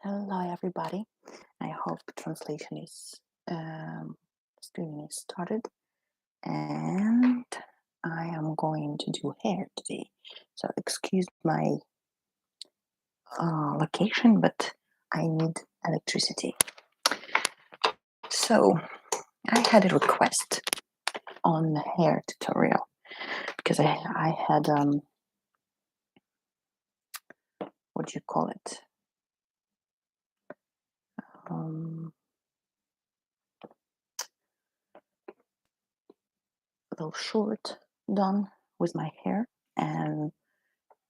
Hello, everybody. I hope the translation is streaming is started, and I am going to do hair today. So excuse my location, but I need electricity. So I had a request on the hair tutorial because I had what do you call it? A little short done with my hair, and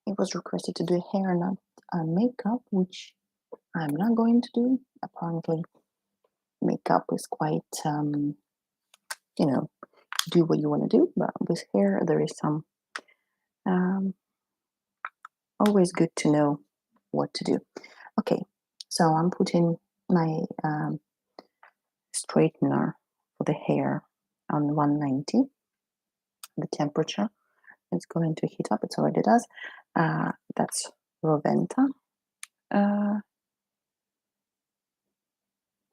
it was requested to do hair, not makeup, which I'm not going to do. Apparently, makeup is quite, do what you want to do, but with hair, there is some um, always good to know what to do. Okay, so I'm putting my straightener for the hair on 190, the temperature. It's going to heat up, it already does. That's Roventa.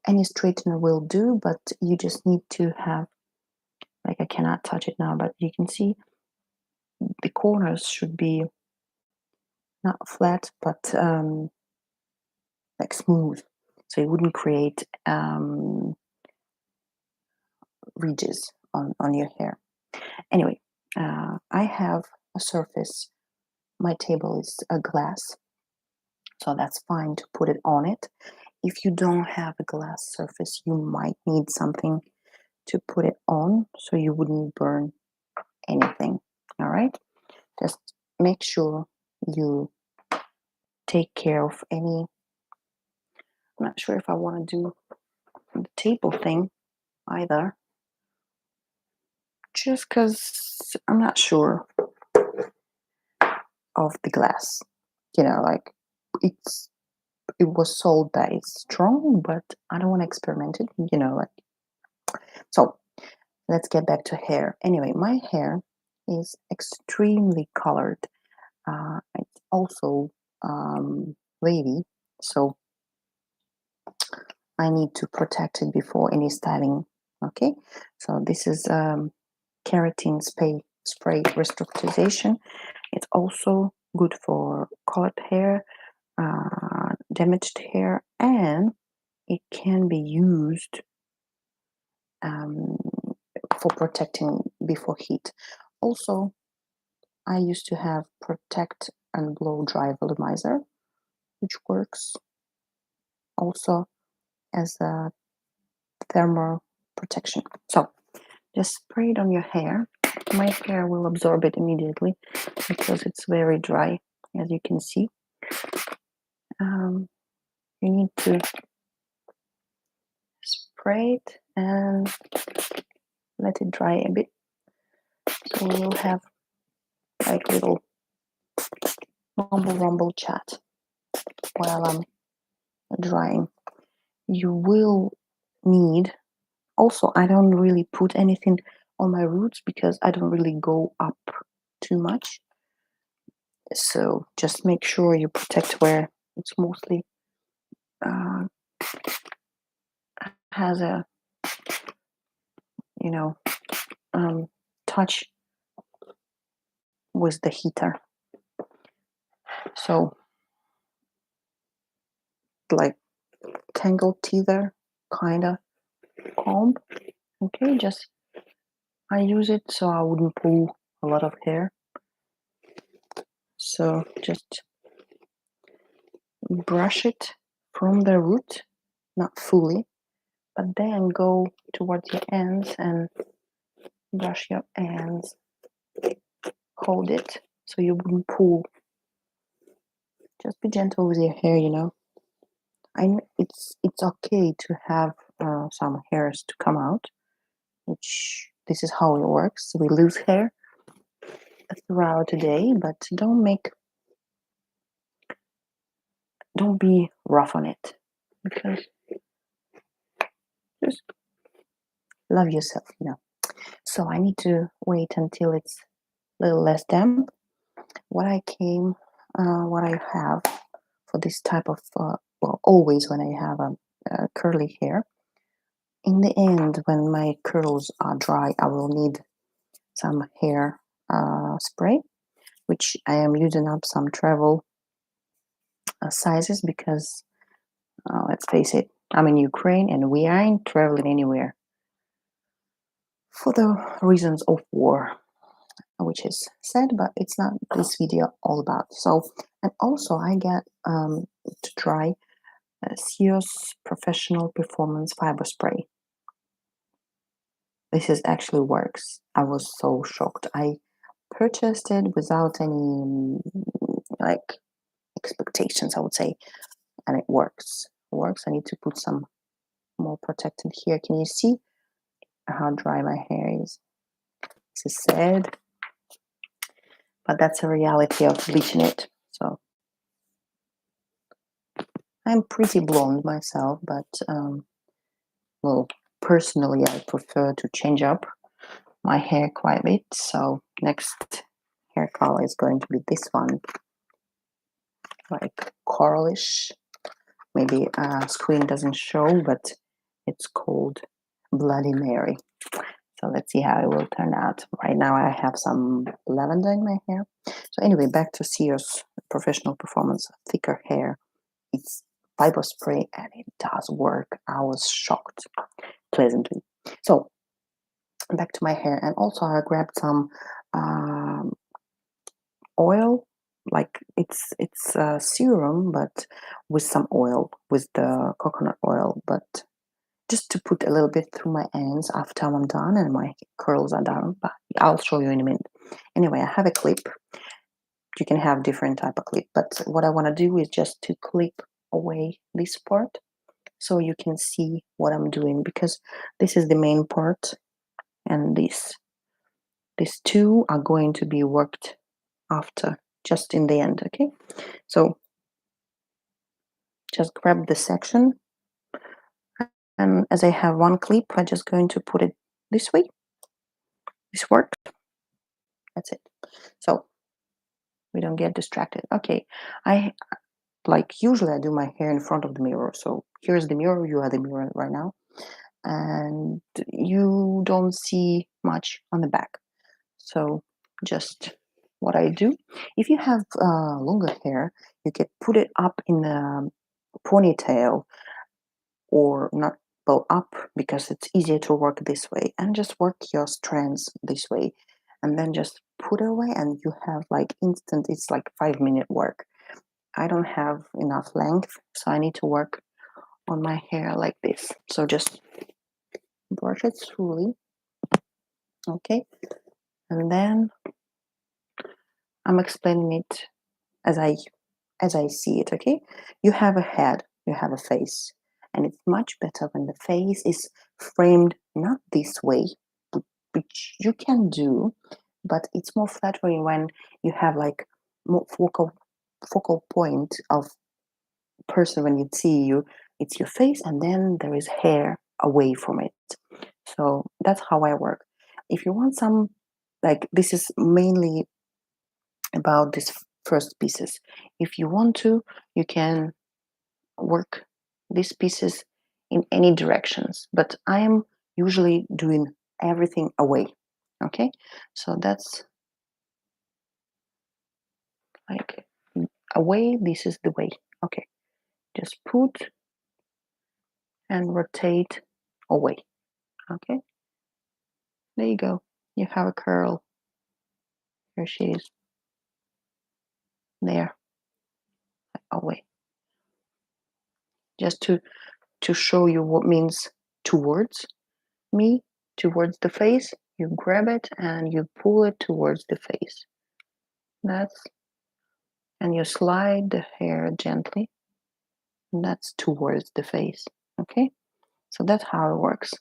Any straightener will do, but you just need to have, like, I cannot touch it now, but you can see the corners should be not flat, but like smooth, so it wouldn't create ridges on your hair. Anyway, I have a surface. My table is a glass, so that's fine to put it on it. If you don't have a glass surface, you might need something to put it on so you wouldn't burn anything. All right, just make sure you take care of any. I'm not sure if I want to do the table thing either, just because I'm not sure of the glass. Like, it was sold that it's strong, but I don't want to experiment it. So let's get back to hair. Anyway, my hair is extremely colored. It's also wavy, so I need to protect it before any styling. Okay, so this is keratin spray restructurization. It's also good for colored hair, damaged hair, and it can be used for protecting before heat. Also, I used to have protect and blow dry volumizer, which works also as a thermal protection. So just spray it on your hair. My hair will absorb it immediately because it's very dry, as you can see. You need to spray it and let it dry a bit. So we'll have like little rumble chat while I'm drying. You will need, also, I don't really put anything on my roots because I don't really go up too much. So just make sure you protect where it's mostly has a touch with the heater. So like tangled tether kind of comb. Okay, just I use it so I wouldn't pull a lot of hair. So just brush it from the root, not fully, but then go towards your ends and brush your ends. Hold it so you wouldn't pull. Just be gentle with your hair, it's okay to have some hairs to come out, which this is how it works. We lose hair throughout the day, but don't be rough on it, because just love yourself. So I need to wait until it's a little less damp. What I have for this type of well, always when I have a curly hair. In the end, when my curls are dry, I will need some hair spray, which I am using up some travel sizes because let's face it, I'm in Ukraine and we aren't traveling anywhere for the reasons of war, which is sad, but it's not this video all about. So, and also I get to try Sears Professional Performance Fiber Spray. This is actually works. I was so shocked. I purchased it without any like expectations, I would say, and it works. It works. I need to put some more protectant here. Can you see how dry my hair is? This is sad, but that's a reality of bleaching it. So I'm pretty blonde myself, but well, personally, I prefer to change up my hair quite a bit. So next hair color is going to be this one, like coralish. Maybe screen doesn't show, but it's called Bloody Mary. So let's see how it will turn out. Right now I have some lavender in my hair. So anyway, back to Sears Professional Performance Thicker Hair. It's fiber spray and it does work. I was shocked pleasantly. So back to my hair, and also I grabbed some oil, like it's a serum, but with some oil, with the coconut oil, but just to put a little bit through my ends after I'm done and my curls are done. But I'll show you in a minute. Anyway, I have a clip. You can have different type of clip, but what I want to do is just to clip away this part so you can see what I'm doing, because this is the main part and these two are going to be worked after, just in the end. Okay, so just grab the section, and as I have one clip, I'm just going to put it this way. This worked. That's it. So we don't get distracted. Okay, I like usually I do my hair in front of the mirror. So here's the mirror. You are the mirror right now, and you don't see much on the back. So just what I do. If you have longer hair, you can put it up in a ponytail, or not, well, up, because it's easier to work this way, and just work your strands this way, and then just put away, and you have like instant, it's like 5-minute work. I don't have enough length, so I need to work on my hair like this. So just brush it thoroughly. Okay, and then I'm explaining it as I see it. Okay, you have a head, you have a face, and it's much better when the face is framed not this way, which you can do, but it's more flattering when you have like more focal point of person. When you see you, it's your face, and then there is hair away from it. So that's how I work. If you want some, like, this is mainly about these first pieces. If you want to, you can work these pieces in any directions, but I am usually doing everything away. Okay, so that's like away, this is the way. Okay, just put and rotate away. Okay, there you go, you have a curl. Here she is, there, away. Just to show you what means towards me, towards the face, you grab it and you pull it towards the face. That's, and you slide the hair gently, and that's towards the face. Okay, so that's how it works.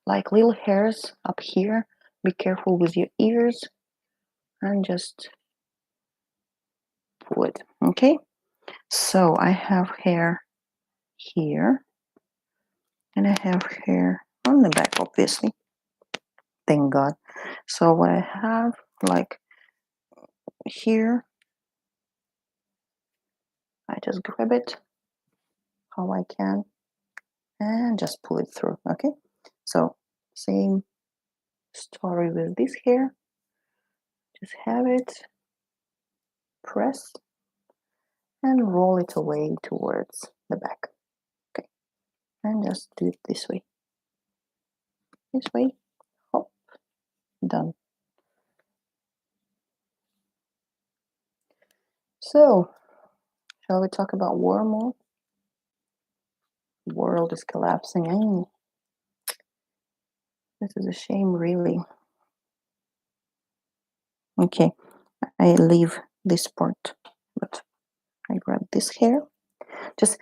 Like little hairs up here, be careful with your ears, and just pull it. Okay, so I have hair here, and I have hair on the back, obviously, thank God. So what I have, like here, I I just grab it how I can and just pull it through. Okay, so same story with this hair. Just have it, press, and roll it away towards the back. Okay, and just do it this way. This way, hop, done. So, shall we talk about war more? The world is collapsing. This is a shame, really. Okay, I leave this part, but I grab this hair. Just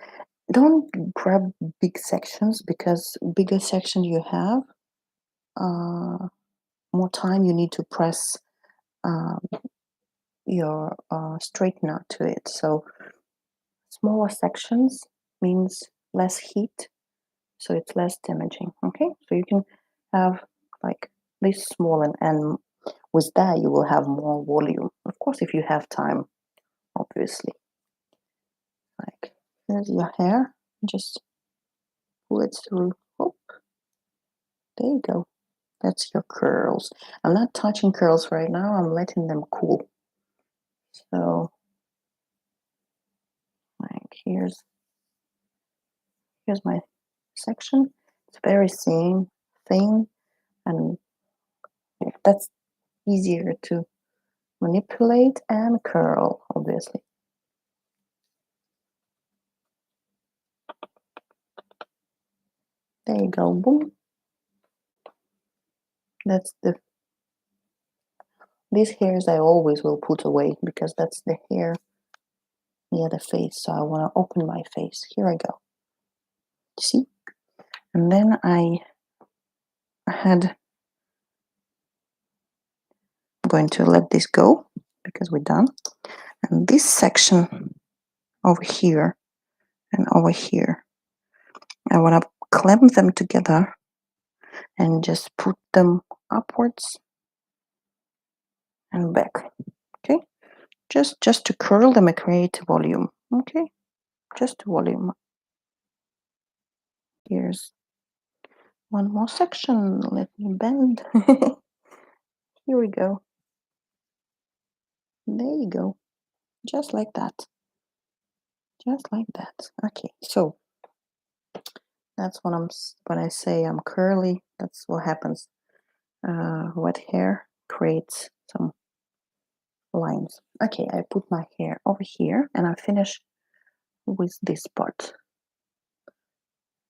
don't grab big sections, because bigger section you have, more time you need to press um, your straightener to it. So smaller sections means less heat, so it's less damaging. Okay, so you can have like this small, and with that you will have more volume, of course, if you have time, obviously. Like, here's your hair, just pull it through. Oh, there you go. That's your curls. I'm not touching curls right now, I'm letting them cool. So like here's my section. It's very same thing, and that's easier to manipulate and curl, obviously. There you go, boom. That's these hairs I always will put away, because that's the hair near the face. So I want to open my face. Here I go. See? And then I'm going to let this go because we're done. And this section over here and over here, I want to clamp them together and just put them upwards and back. Okay, just to curl them and create volume. Okay, just volume. Here's one more section. Let me bend. Here we go. There you go. Just like that. Just like that. Okay, so that's when I say I'm curly. That's what happens. Wet hair creates some lines. Okay, I put my hair over here and I finish with this part.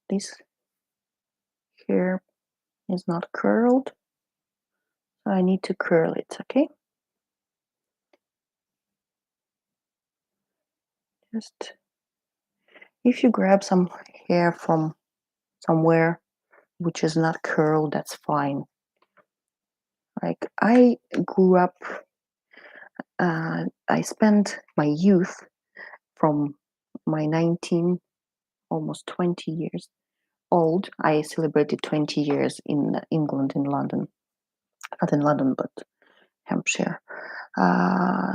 This hair is not curled, so I need to curl it. Okay, just if you grab some hair from somewhere which is not curled, that's fine. Like I grew up, I spent my youth from my 19, almost 20 years old. I celebrated 20 years in England, in London. Not in London, but Hampshire.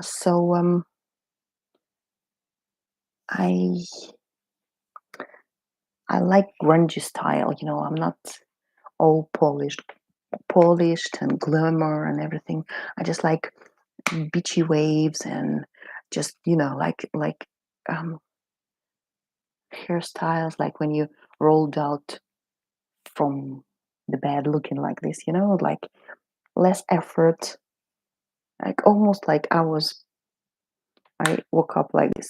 So I like grungy style. You know, I'm not all polished and glamour and everything. I just like beachy waves and just, you know, like hairstyles, like when you rolled out from the bed looking like this, you know, like less effort, like almost like I woke up like this.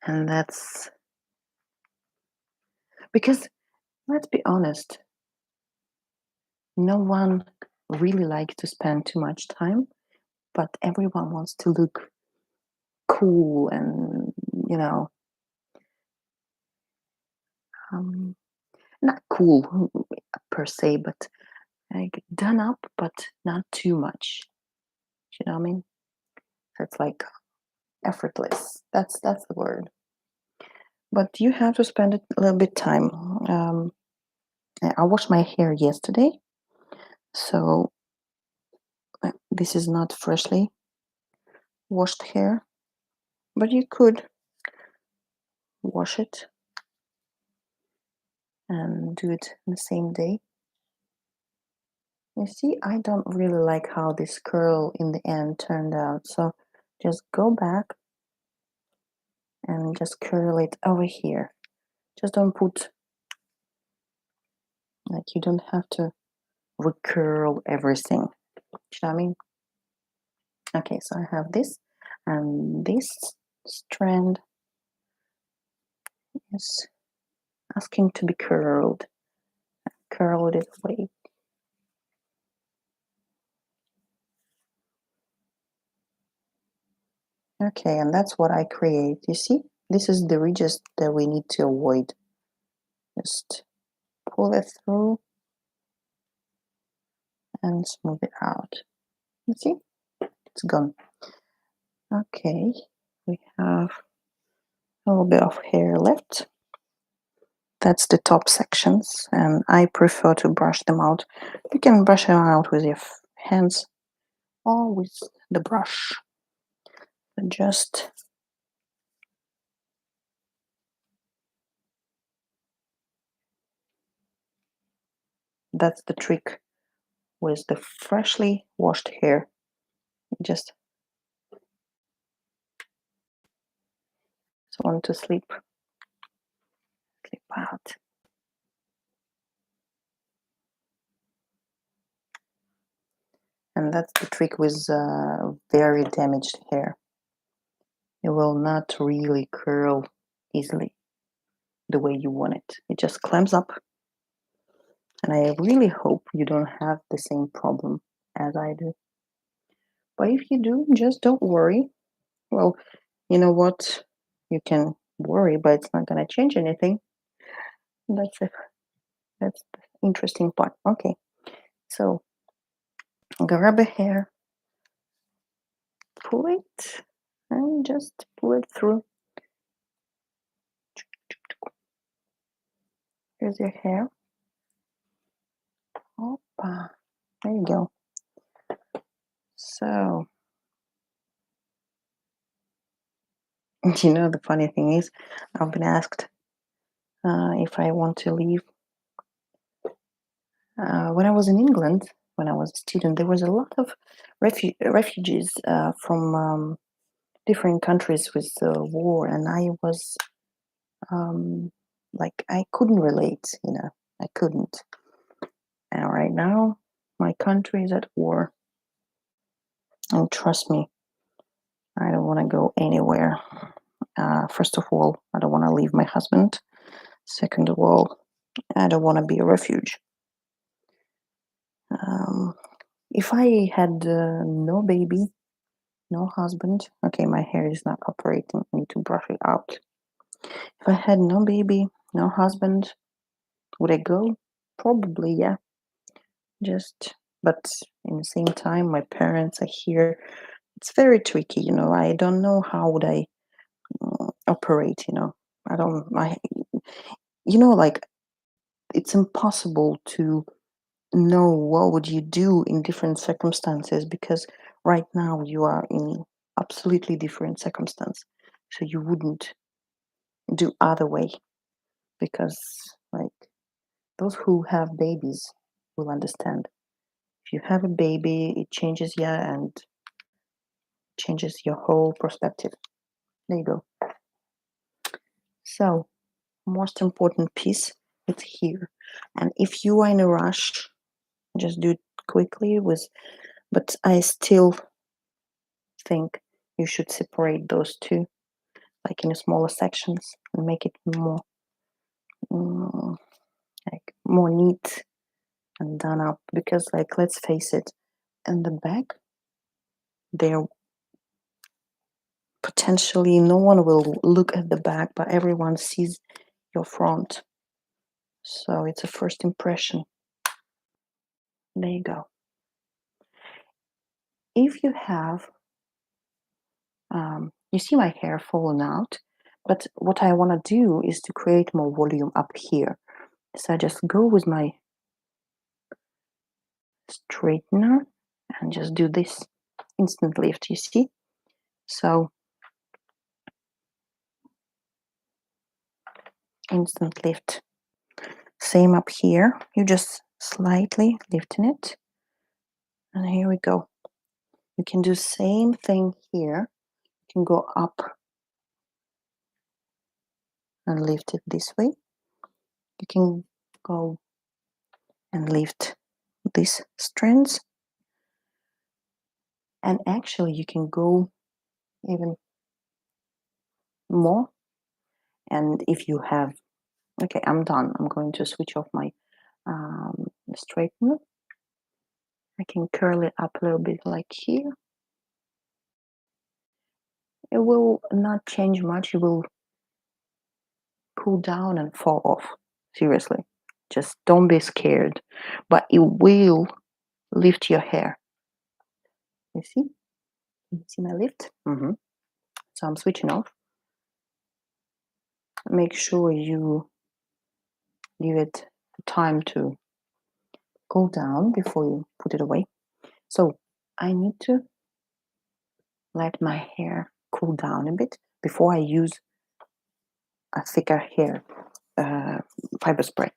And that's because, let's be honest, no one really likes to spend too much time, but everyone wants to look cool and, you know, um, not cool per se, but like done up, but not too much. You know what I mean? So it's like effortless. That's the word. But you have to spend a little bit time. I washed my hair yesterday, so this is not freshly washed hair. but you could wash it and do it the same day. You see, I don't really like how this curl in the end turned out, so just go back and just curl it over here. Just don't put, like, you don't have to recurl everything. Do you know what I mean? Okay, so I have this, and this strand is asking to be curled. Curl it away. Okay, and that's what I create. You see, this is the ridges that we need to avoid. Just pull it through and smooth it out. You see, it's gone. Okay, we have a little bit of hair left. That's the top sections, and I prefer to brush them out. You can brush them out with your hands or with the brush. Just that's the trick with the freshly washed hair. Just want to slip out. And that's the trick with very damaged hair. It will not really curl easily the way you want it. It just clamps up. And I really hope you don't have the same problem as I do. But if you do, just don't worry. Well, you know what? You can worry, but it's not going to change anything. That's it. That's the interesting part. Okay, so grab a hair, pull it, and just pull it through. Here's your hair. Opa. There you go. So, you know, the funny thing is, I've been asked if I want to leave. When I was in England, when I was a student, there was a lot of refugees from different countries with the war, and I was like, I couldn't relate, you know, I couldn't. And right now, my country is at war. And trust me, I don't want to go anywhere. First of all, I don't want to leave my husband. Second of all, I don't want to be a refuge. If I had no baby, no husband, okay, my hair is not operating. I need to brush it out. If I had no baby, no husband, would I go? Probably, yeah. But in the same time, my parents are here. It's very tricky, you know. I don't know how would I operate, you know. You know, like, it's impossible to know what would you do in different circumstances, because right now you are in absolutely different circumstance, so you wouldn't do other way, because, like, those who have babies will understand. If you have a baby, it changes, yeah, and changes your whole perspective. There you go. So, most important piece is here, and if you are in a rush, just do it quickly but I still think you should separate those two, like in smaller sections, and make it more like more neat and done up, because, like, let's face it, in the back there potentially no one will look at the back, but everyone sees your front, so it's a first impression. There you go. If you have you see my hair falling out, but what I want to do is to create more volume up here, so I just go with my straightener and just do this instant lift, you see. So instant lift. Same up here, you just slightly lifting it, and here we go. You can do same thing here. You can go up and lift it this way. You can go and lift these strands, and actually you can go even more. And if you have, okay, I'm done. I'm going to switch off my straightener. I can curl it up a little bit like here. It will not change much. It will cool down and fall off. Seriously, just don't be scared, but it will lift your hair. You see? You see my lift? So I'm switching off. Make sure you give it time to cool down before you put it away. So I need to let my hair cool down a bit before I use a thicker hair fiber spray.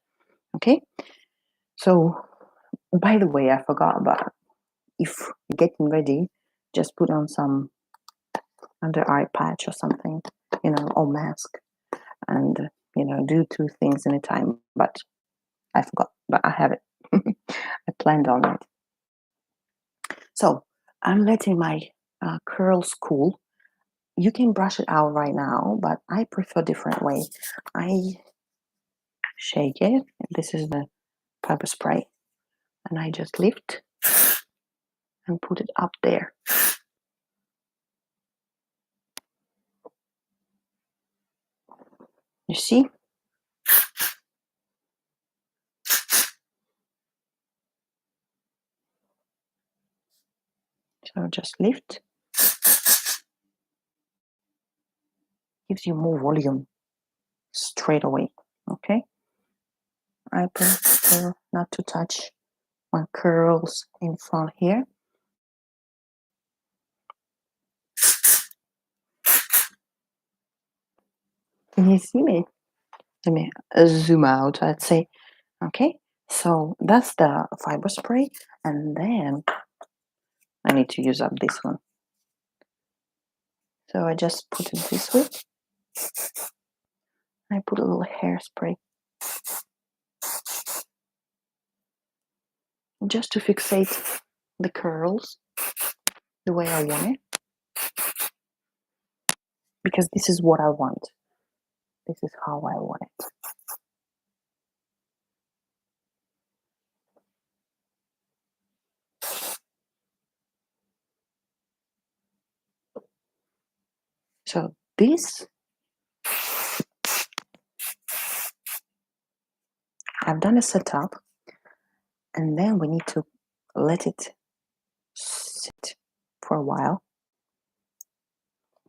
Okay? So, by the way, I forgot about, if you're getting ready, just put on some under eye patch or something, or mask, and do two things in a time. But I forgot, but I have it. I planned on it. So I'm letting my curls cool. You can brush it out right now, but I prefer a different way. I shake it. This is the pepper spray, and I just lift and put it up there. You see? So just lift. Gives you more volume straight away. Okay? I prefer not to touch my curls in front here. Can you see me? Let me zoom out, I'd say. Okay, so that's the fiber spray, and then I need to use up this one. So I just put it this way. I put a little hairspray just to fixate the curls the way I want it, because this is what I want. This is how I want it. So this, I've done a setup, and then we need to let it sit for a while,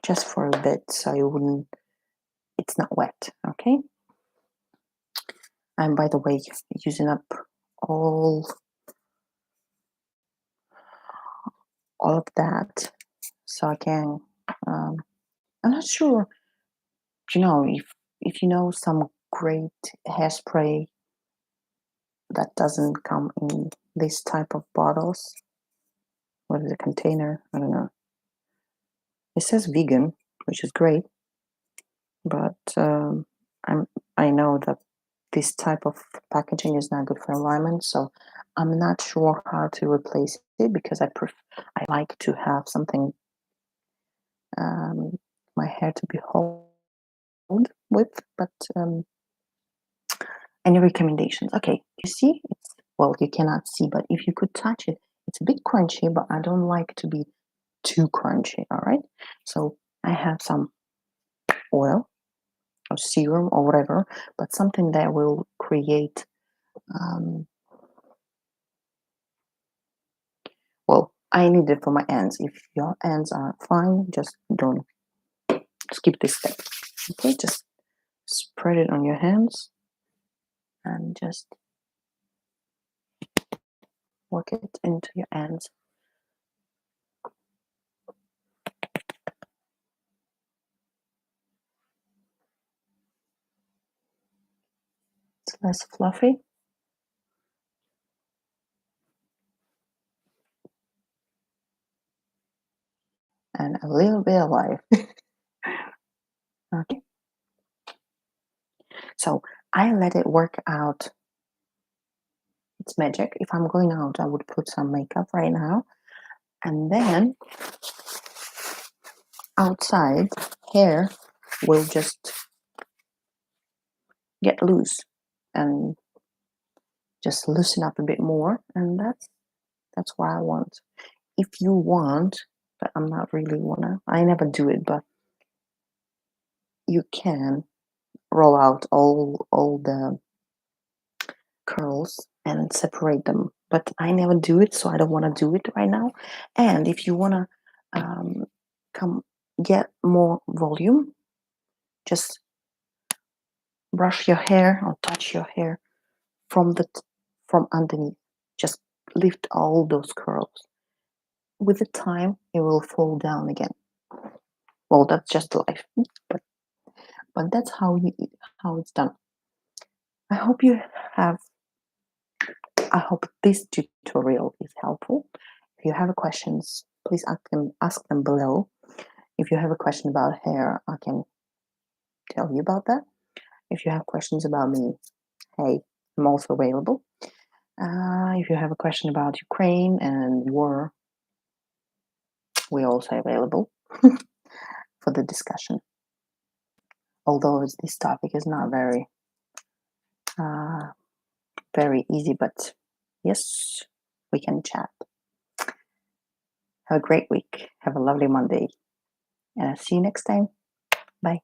just for a bit, so it's not wet. Okay. And by the way, using up all of that, so I can. I'm not sure. If you know some great hairspray that doesn't come in this type of bottles. What is a container? I don't know. It says vegan, which is great, but I know that this type of packaging is not good for environment, so I'm not sure how to replace it, because I like to have something my hair to be hold with. But any recommendations? Okay, you see, you cannot see, but if you could touch it, it's a bit crunchy, but I don't like to be too crunchy. All right, so I have some oil or serum or whatever, but something that will create I need it for my ends. If your ends are fine, just don't skip this step. Okay, just spread it on your hands and just work it into your ends. less fluffy. And a little bit alive. Okay. So I let it work out its magic. If I'm going out, I would put some makeup right now. And then outside, hair will just get loose and just loosen up a bit more. And that's what I want. If you want, but I'm not really wanna, I never do it, but you can roll out all the curls and separate them, but I never do it, so I don't want to do it right now. And if you want to come get more volume, just brush your hair or touch your hair from from underneath. Just lift all those curls. With the time, it will fall down again. Well, that's just life, but that's how it's done. I hope you have I hope this tutorial is helpful. If you have questions, please ask them below. If you have a question about hair, I can tell you about that. If you have questions about me, hey, I'm also available. If you have a question about Ukraine and war, we're also available for the discussion. Although this topic is not uh, very easy, but yes, we can chat. Have a great week. Have a lovely Monday. And I'll see you next time. Bye.